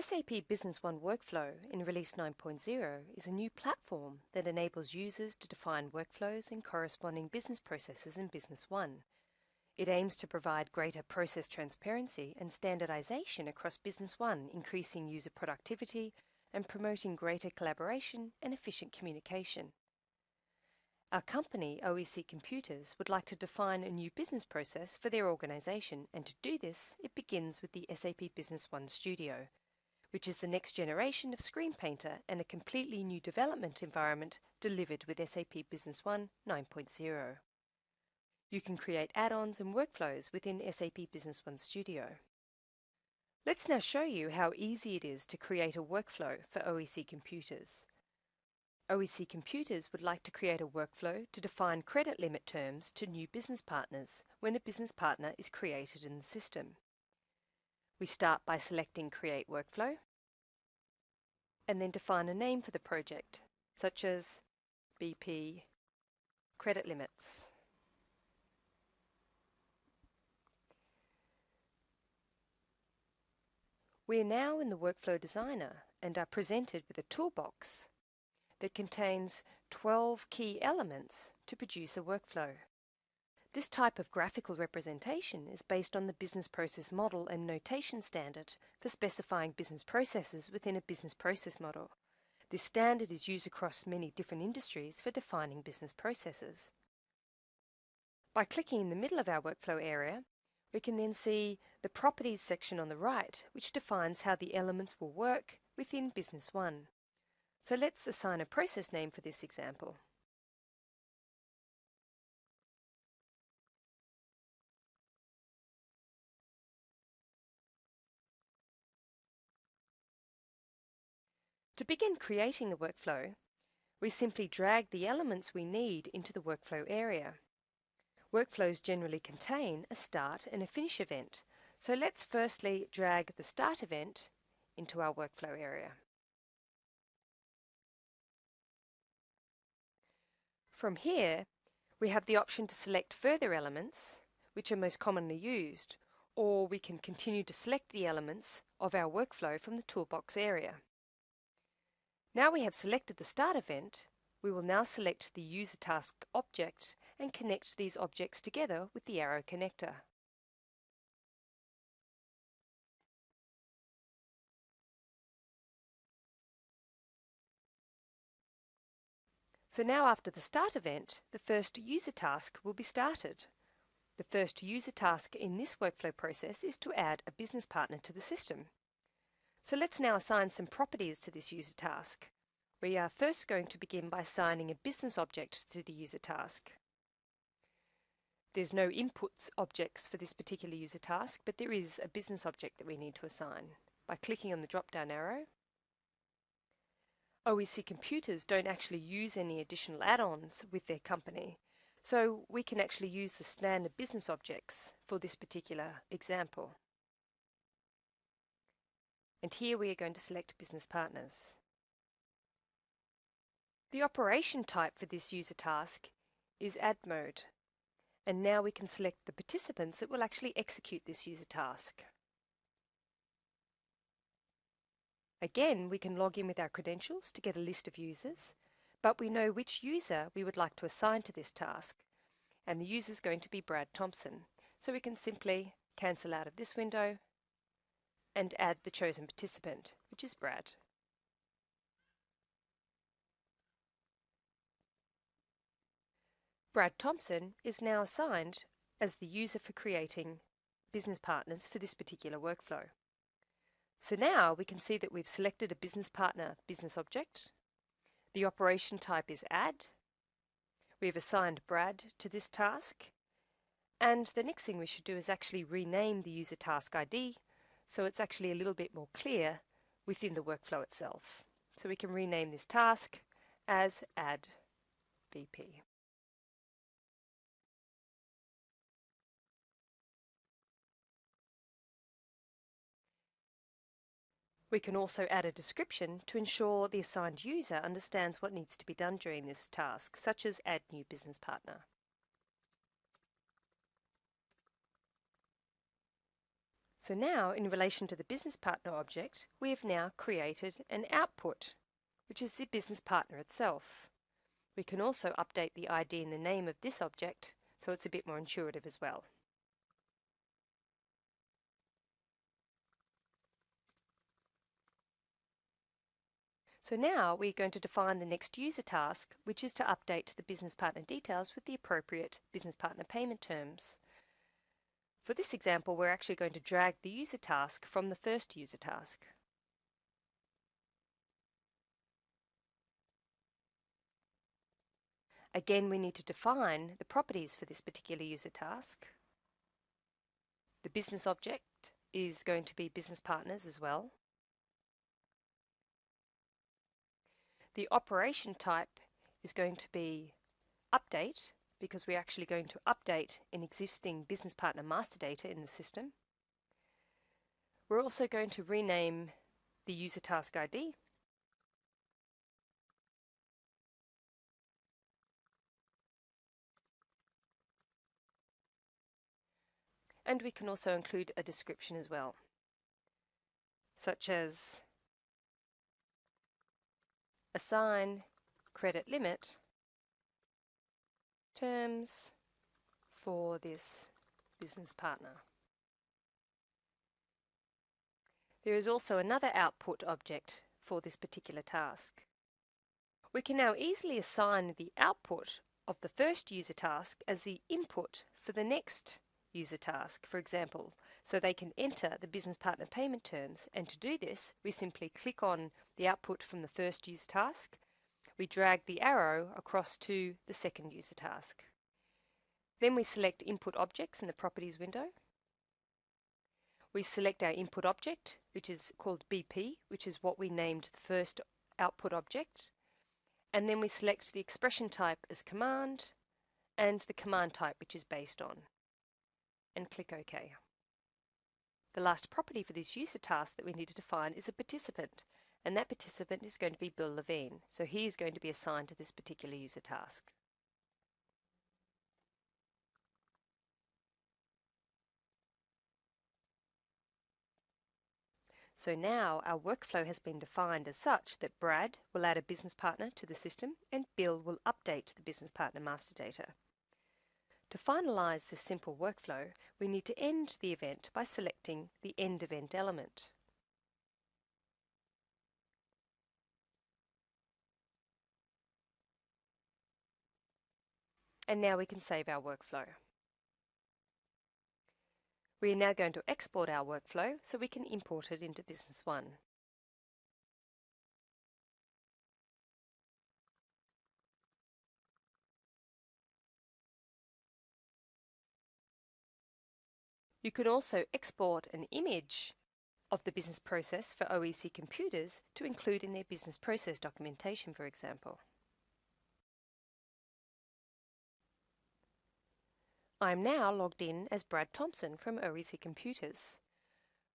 SAP Business One Workflow in Release 9.0 is a new platform that enables users to define workflows and corresponding business processes in Business One. It aims to provide greater process transparency and standardization across Business One, increasing user productivity and promoting greater collaboration and efficient communication. Our company, OEC Computers, would like to define a new business process for their organization, and to do this, it begins with the SAP Business One Studio, which is the next generation of Screen Painter and a completely new development environment delivered with SAP Business One 9.0. You can create add-ons and workflows within SAP Business One Studio. Let's now show you how easy it is to create a workflow for OEC Computers. OEC Computers would like to create a workflow to define credit limit terms to new business partners when a business partner is created in the system. We start by selecting Create Workflow and then define a name for the project, such as BP Credit Limits. We are now in the Workflow Designer and are presented with a toolbox that contains 12 key elements to produce a workflow. This type of graphical representation is based on the Business Process Model and Notation Standard for specifying business processes within a business process model. This standard is used across many different industries for defining business processes. By clicking in the middle of our workflow area, we can then see the Properties section on the right, which defines how the elements will work within Business One. So let's assign a process name for this example. To begin creating the workflow, we simply drag the elements we need into the workflow area. Workflows generally contain a start and a finish event, so let's firstly drag the start event into our workflow area. From here, we have the option to select further elements, which are most commonly used, or we can continue to select the elements of our workflow from the toolbox area. Now we have selected the start event, we will now select the user task object and connect these objects together with the arrow connector. So now after the start event, the first user task will be started. The first user task in this workflow process is to add a business partner to the system. So let's now assign some properties to this user task. We are first going to begin by assigning a business object to the user task. There's no inputs objects for this particular user task, but there is a business object that we need to assign. By clicking on the drop-down arrow, OEC Computers don't actually use any additional add-ons with their company, so we can actually use the standard business objects for this particular example. And here we are going to select business partners. The operation type for this user task is Add Mode, and now we can select the participants that will actually execute this user task. Again, we can log in with our credentials to get a list of users, but we know which user we would like to assign to this task, and the user is going to be Brad Thompson. So we can simply cancel out of this window and add the chosen participant, which is Brad. Brad Thompson is now assigned as the user for creating business partners for this particular workflow. So now we can see that we've selected a business partner business object. The operation type is Add. We've assigned Brad to this task. And the next thing we should do is actually rename the user task ID so it's actually a little bit more clear within the workflow itself. So we can rename this task as Add BP. We can also add a description to ensure the assigned user understands what needs to be done during this task, such as add new business partner. So now, in relation to the business partner object, we have now created an output, which is the business partner itself. We can also update the ID and the name of this object, so it's a bit more intuitive as well. So now we're going to define the next user task, which is to update the business partner details with the appropriate business partner payment terms. For this example, we're actually going to drag the user task from the first user task. Again, we need to define the properties for this particular user task. The business object is going to be business partners as well. The operation type is going to be update, because we're actually going to update an existing business partner master data in the system. We're also going to rename the user task ID. And we can also include a description as well, such as assign credit limit terms for this business partner. There is also another output object for this particular task. We can now easily assign the output of the first user task as the input for the next user task, for example, so they can enter the business partner payment terms. And to do this, we simply click on the output from the first user task. We drag the arrow across to the second user task. Then we select Input Objects in the Properties window. We select our input object, which is called BP, which is what we named the first output object. And then we select the expression type as command and the command type, which is based on, and click OK. The last property for this user task that we need to define is a participant, and that participant is going to be Bill Levine. So he is going to be assigned to this particular user task. So now our workflow has been defined as such that Brad will add a business partner to the system and Bill will update the business partner master data. To finalize this simple workflow, we need to end the event by selecting the End Event element. And now we can save our workflow. We are now going to export our workflow so we can import it into Business One. You can also export an image of the business process for OEC computers to include in their business process documentation, for example. I am now logged in as Brad Thompson from OEC Computers.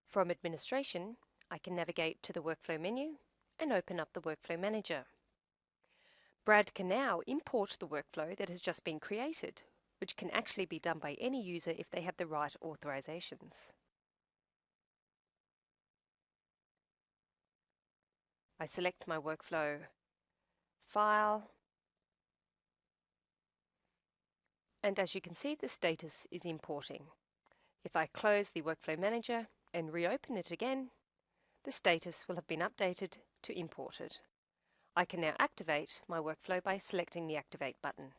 From Administration, I can navigate to the Workflow menu and open up the Workflow Manager. Brad can now import the workflow that has just been created, which can actually be done by any user if they have the right authorizations. I select my workflow file, and as you can see, the status is importing. If I close the Workflow Manager and reopen it again, the status will have been updated to imported. I can now activate my workflow by selecting the Activate button.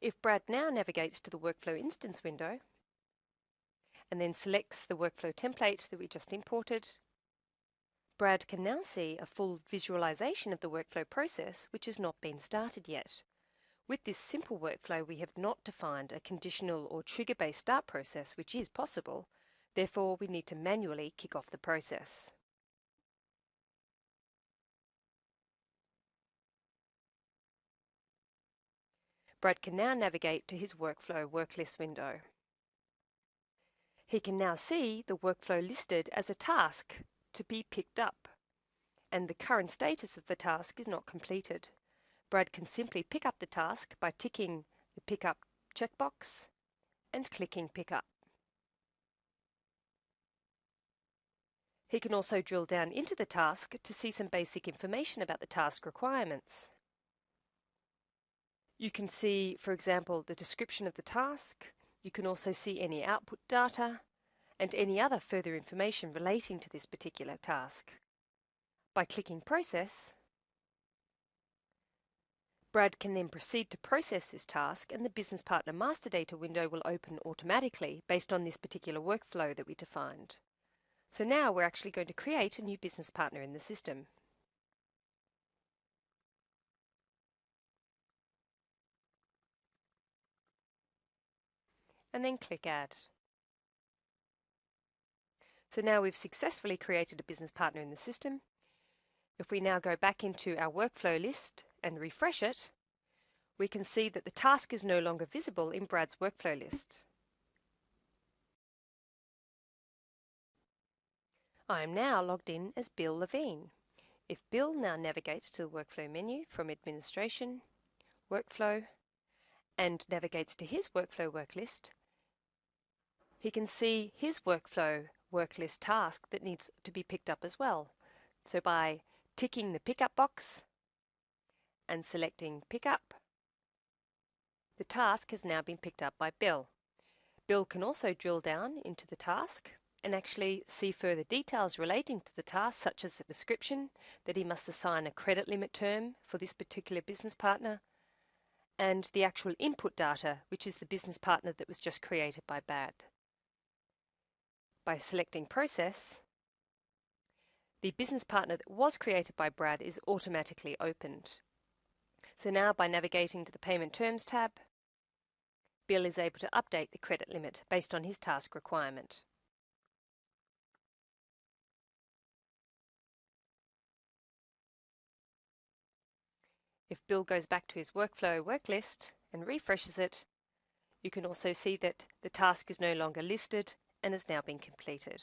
If Brad now navigates to the Workflow Instance window and then selects the workflow template that we just imported, Brad can now see a full visualization of the workflow process which has not been started yet. With this simple workflow, we have not defined a conditional or trigger-based start process, which is possible. Therefore, we need to manually kick off the process. Brad can now navigate to his workflow worklist window. He can now see the workflow listed as a task to be picked up, and the current status of the task is not completed. Brad can simply pick up the task by ticking the Pick Up checkbox and clicking Pick Up. He can also drill down into the task to see some basic information about the task requirements. You can see, for example, the description of the task. You can also see any output data and any other further information relating to this particular task. By clicking Process, Brad can then proceed to process this task, and the Business Partner Master Data window will open automatically based on this particular workflow that we defined. So now we're actually going to create a new business partner in the system. And then click Add. So now we've successfully created a business partner in the system. If we now go back into our workflow list and refresh it, we can see that the task is no longer visible in Brad's workflow list. I am now logged in as Bill Levine. If Bill now navigates to the workflow menu from Administration, Workflow, and navigates to his workflow worklist, he can see his workflow worklist task that needs to be picked up as well. So by ticking the pickup box and selecting Pickup, the task has now been picked up by Bill. Bill can also drill down into the task and actually see further details relating to the task, such as the description, that he must assign a credit limit term for this particular business partner, and the actual input data, which is the business partner that was just created by Brad. By selecting Process, the business partner that was created by Brad is automatically opened. So now by navigating to the Payment Terms tab, Bill is able to update the credit limit based on his task requirement. If Bill goes back to his workflow worklist and refreshes it, you can also see that the task is no longer listed and has now been completed.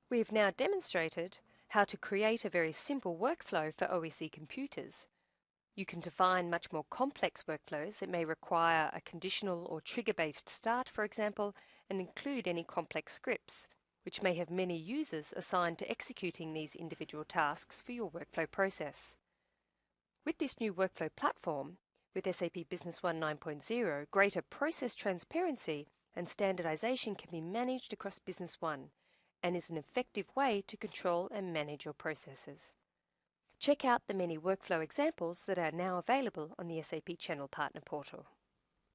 We have now demonstrated how to create a very simple workflow for OEC computers. You can define much more complex workflows that may require a conditional or trigger-based start, for example, and include any complex scripts, which may have many users assigned to executing these individual tasks for your workflow process. With this new workflow platform, with SAP Business One 9.0, greater process transparency and standardization can be managed across Business One and is an effective way to control and manage your processes. Check out the many workflow examples that are now available on the SAP Channel Partner Portal.